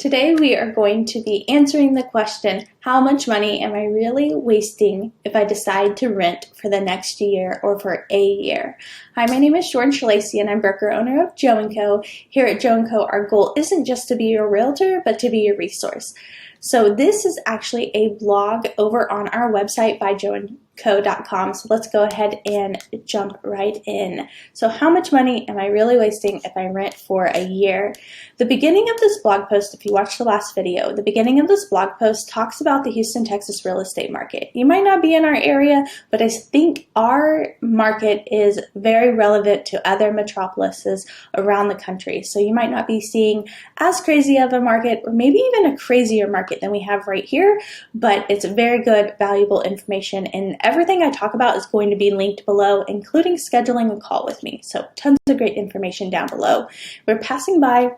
Today we are going to be answering the question, how much money am I really wasting if I decide to rent for the next year or for a year? Hi, my name is George Lacey and I'm broker owner of Joe & Co. Here at Joe & Co, our goal isn't just to be your realtor, but to be your resource. So this is actually a blog over on our website by joeandco.com. So let's go ahead and jump right in. So how much money am I really wasting if I rent for a year? The beginning of this blog post, if you watched the last video, the beginning of this blog post talks about the Houston, Texas real estate market. You might not be in our area, but I think our market is very relevant to other metropolises around the country. So you might not be seeing as crazy of a market or maybe even a crazier market than we have right here, but it's very good, valuable information, and everything I talk about is going to be linked below, including scheduling a call with me. So tons of great information down below. We're passing by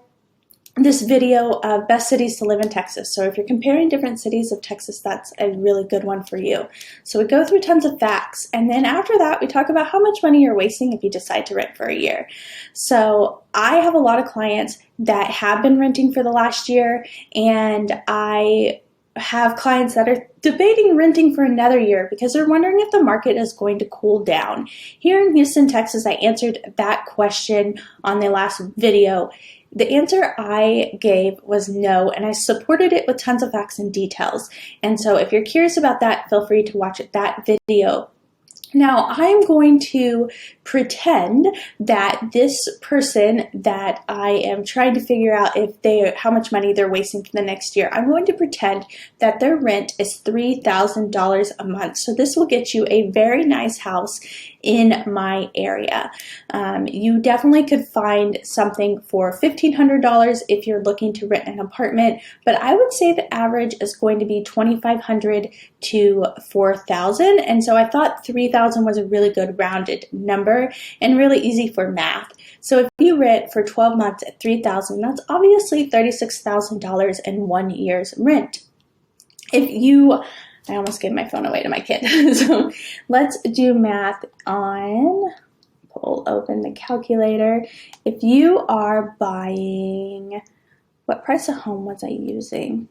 this video of best cities to live in Texas. So if you're comparing different cities of Texas, that's a really good one for you. So we go through tons of facts, and then after that, we talk about how much money you're wasting if you decide to rent for a year. So I have a lot of clients that have been renting for the last year, and I have clients that are debating renting for another year because they're wondering if the market is going to cool down. Here in Houston, Texas, I answered that question on the last video. The answer I gave was no, and I supported it with tons of facts and details. And so if you're curious about that, feel free to watch that video. Now, I'm going to pretend that this person that I am trying to figure out how much money they're wasting for the next year, I'm going to pretend that their rent is $3,000 a month. So this will get you a very nice house in my area. You definitely could find something for $1,500 if you're looking to rent an apartment, but I would say the average is going to be $2,500 to $4,000, and so I thought $3,000 was a really good rounded number and really easy for math. So if you rent for 12 months at $3,000, that's obviously $36,000 in 1 year's rent. I almost gave my phone away to my kid. So let's do math pull open the calculator. If you are buying, what price of home was I using?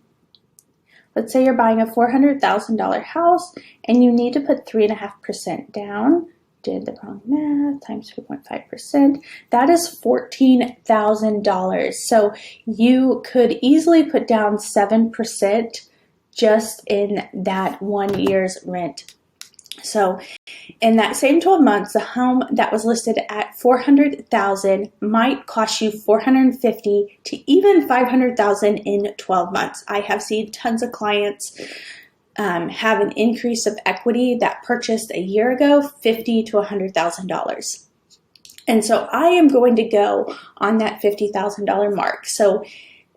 Let's say you're buying a $400,000 house and you need to put 3.5% down. Did the wrong math, times 3.5%. That is $14,000. So you could easily put down 7% just in that 1 year's rent. So in that same 12 months, the home that was listed at $400,000 might cost you $450,000 to even $500,000 in 12 months. I have seen tons of clients have an increase of equity that purchased a year ago, $50,000 to $100,000. And so I am going to go on that $50,000 mark. So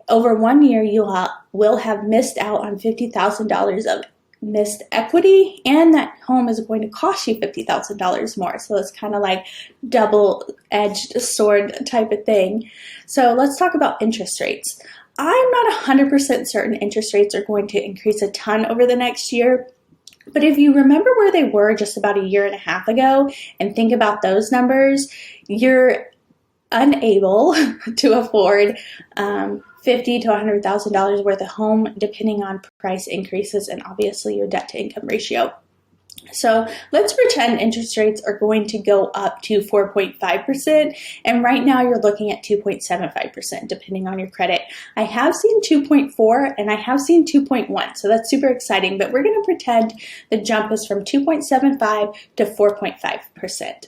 over 1 year, you will have missed out on $50,000 of missed equity, and that home is going to cost you $50,000 more. So it's kind of like double-edged sword type of thing. So let's talk about interest rates. I'm not 100% certain interest rates are going to increase a ton over the next year. But if you remember where they were just about a year and a half ago and think about those numbers, you're unable to afford $50,000 to $100,000 worth of home, depending on price increases and obviously your debt to income ratio. So let's pretend interest rates are going to go up to 4.5%, and right now you're looking at 2.75%, depending on your credit. I have seen 2.4 and I have seen 2.1, so that's super exciting, but we're going to pretend the jump is from 2.75 to 4.5%.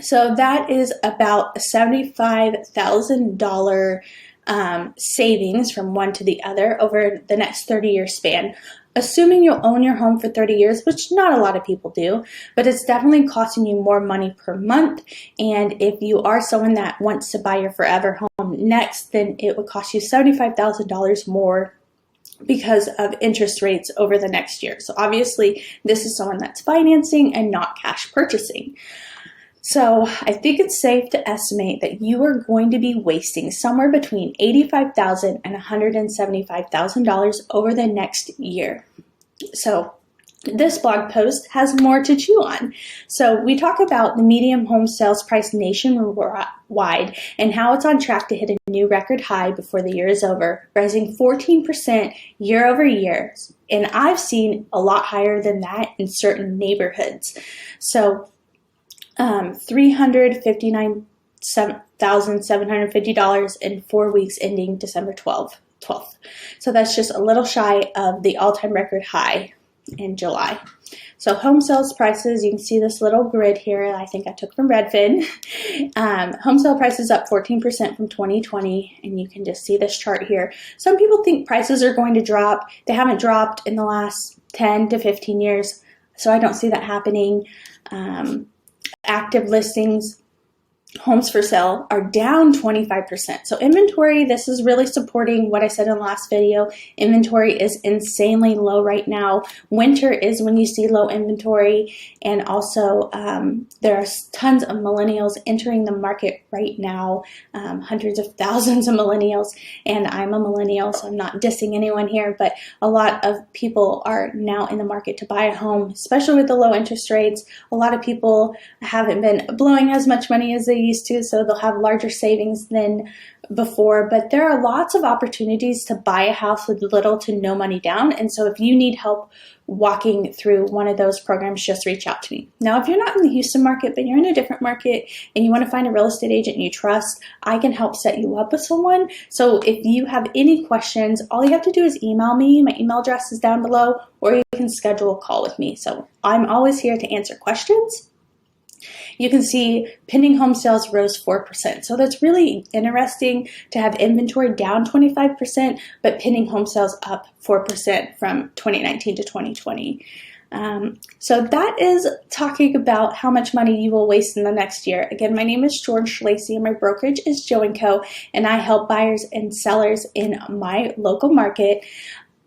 So that is about a $75,000 savings from one to the other over the next 30-year span. Assuming you'll own your home for 30 years, which not a lot of people do, but it's definitely costing you more money per month. And if you are someone that wants to buy your forever home next, then it would cost you $75,000 more because of interest rates over the next year. So obviously, this is someone that's financing and not cash purchasing. So I think it's safe to estimate that you are going to be wasting somewhere between $85,000 and $175,000 over the next year. So this blog post has more to chew on. So we talk about the median home sales price nationwide and how it's on track to hit a new record high before the year is over, rising 14% year over year. And I've seen a lot higher than that in certain neighborhoods. So $359,750 in 4 weeks ending December 12th. So that's just a little shy of the all-time record high in July. So home sales prices, you can see this little grid here, I think I took from Redfin. Home sale prices up 14% from 2020, and you can just see this chart here. Some people think prices are going to drop. They haven't dropped in the last 10 to 15 years, so I don't see that happening. Active listings, homes for sale, are down 25%. So inventory, this is really supporting what I said in the last video. Inventory is insanely low right now. Winter is when you see low inventory, and also there are tons of millennials entering the market right now, hundreds of thousands of millennials, and I'm a millennial, so I'm not dissing anyone here, but a lot of people are now in the market to buy a home, especially with the low interest rates. A lot of people haven't been blowing as much money as they used to, so they'll have larger savings than before, but there are lots of opportunities to buy a house with little to no money down. And so if you need help walking through one of those programs, just reach out to me. Now, if you're not in the Houston market, but you're in a different market and you want to find a real estate agent you trust, I can help set you up with someone. So if you have any questions, all you have to do is email me. My email address is down below, or you can schedule a call with me. So I'm always here to answer questions. You can see pending home sales rose 4%. So that's really interesting to have inventory down 25%, but pending home sales up 4% from 2019 to 2020. So that is talking about how much money you will waste in the next year. Again, my name is George Lacey and my brokerage is Joe & Co. And I help buyers and sellers in my local market.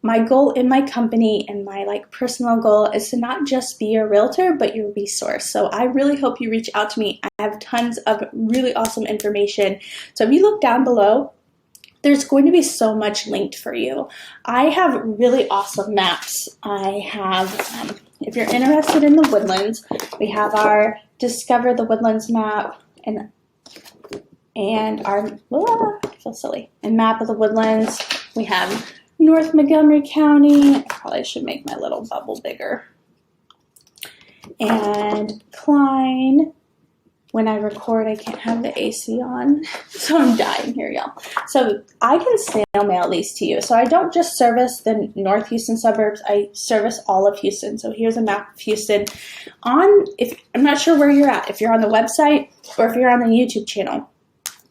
My goal in my company and my personal goal is to not just be your realtor, but your resource. So I really hope you reach out to me. I have tons of really awesome information. So if you look down below, there's going to be so much linked for you. I have really awesome maps. I have, if you're interested in the Woodlands, we have our Discover the Woodlands map and our, I feel silly, and map of the Woodlands. We have North Montgomery County. I probably should make my little bubble bigger. And Klein. When I record, I can't have the AC on, so I'm dying here, y'all. So I can snail mail these to you. So I don't just service the North Houston suburbs, I service all of Houston. So here's a map of Houston. I'm not sure where you're at, if you're on the website or if you're on the YouTube channel.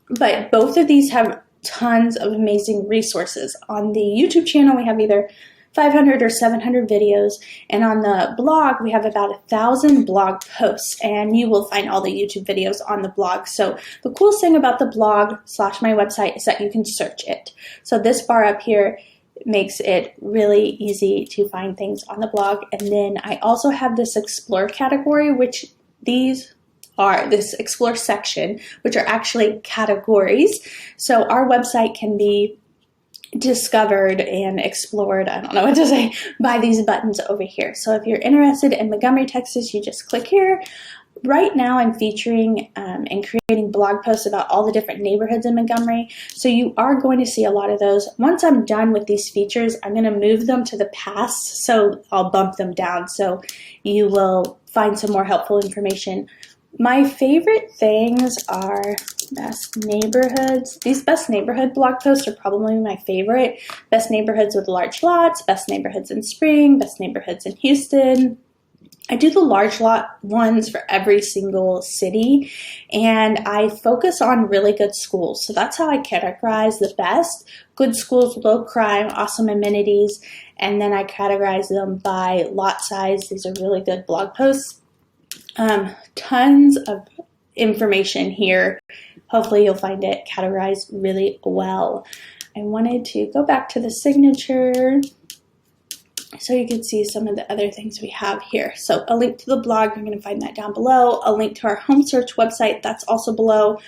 But both of these have tons of amazing resources. On the YouTube channel, we have either 500 or 700 videos, and on the blog, we have about 1,000 blog posts, and you will find all the YouTube videos on the blog. So the coolest thing about the blog / my website is that you can search it. So this bar up here makes it really easy to find things on the blog. And then I also have this Explore category, which these are this Explore section, which are actually categories. So our website can be discovered and explored, I don't know what to say, by these buttons over here. So if you're interested in Montgomery, Texas, you just click here. Right now I'm featuring and creating blog posts about all the different neighborhoods in Montgomery. So you are going to see a lot of those. Once I'm done with these features, I'm going to move them to the past. So I'll bump them down so you will find some more helpful information. My favorite things are best neighborhoods. These best neighborhood blog posts are probably my favorite. Best neighborhoods with large lots, best neighborhoods in spring, best neighborhoods in Houston. I do the large lot ones for every single city, and I focus on really good schools. So that's how I categorize the best. Good schools, low crime, awesome amenities, and then I categorize them by lot size. These are really good blog posts. Tons of information here. Hopefully you'll find it categorized really well. I wanted to go back to the signature so you can see some of the other things we have here. So a link to the blog, you're going to find that down below. A link to our home search website, that's also below.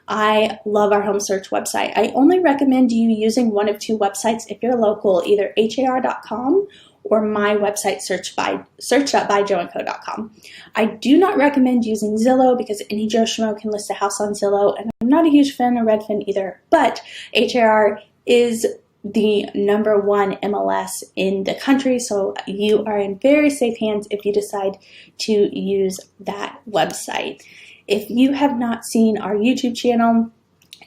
I love our home search website. I only recommend you using one of two websites if you're local, either har.com or my website, search.buyjoeandco.com. I do not recommend using Zillow because any Joe Schmo can list a house on Zillow, and I'm not a huge fan of Redfin either, but HAR is the #1 MLS in the country, so you are in very safe hands if you decide to use that website. If you have not seen our YouTube channel,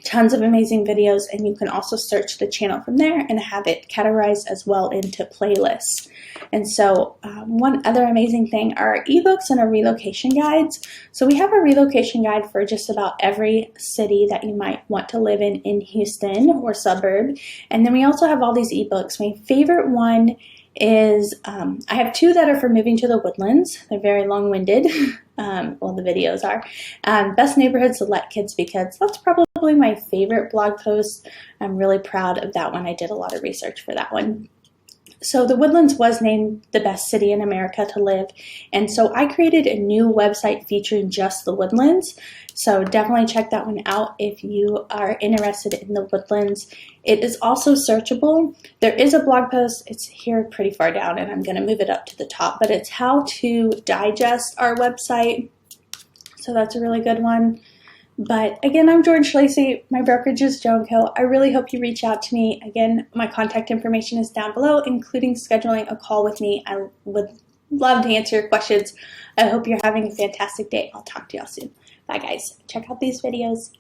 tons of amazing videos, and you can also search the channel from there and have it categorized as well into playlists. And so one other amazing thing are our ebooks and our relocation guides. So we have a relocation guide for just about every city that you might want to live in Houston or suburb. And then we also have all these ebooks. My favorite one is, I have two that are for moving to the Woodlands. They're very long-winded. Well, the videos are. Best neighborhoods to let kids be kids. That's probably my favorite blog post. I'm really proud of that one. I did a lot of research for that one. So the Woodlands was named the best city in America to live, and so I created a new website featuring just the Woodlands. So definitely check that one out if you are interested in the Woodlands. It is also searchable. There is a blog post. It's here pretty far down, and I'm going to move it up to the top, but it's how to digest our website. So that's a really good one. But again, I'm George Lacey. My brokerage is Joe & Co. I really hope you reach out to me. Again, my contact information is down below, including scheduling a call with me. I would love to answer your questions. I hope you're having a fantastic day. I'll talk to y'all soon. Bye, guys. Check out these videos.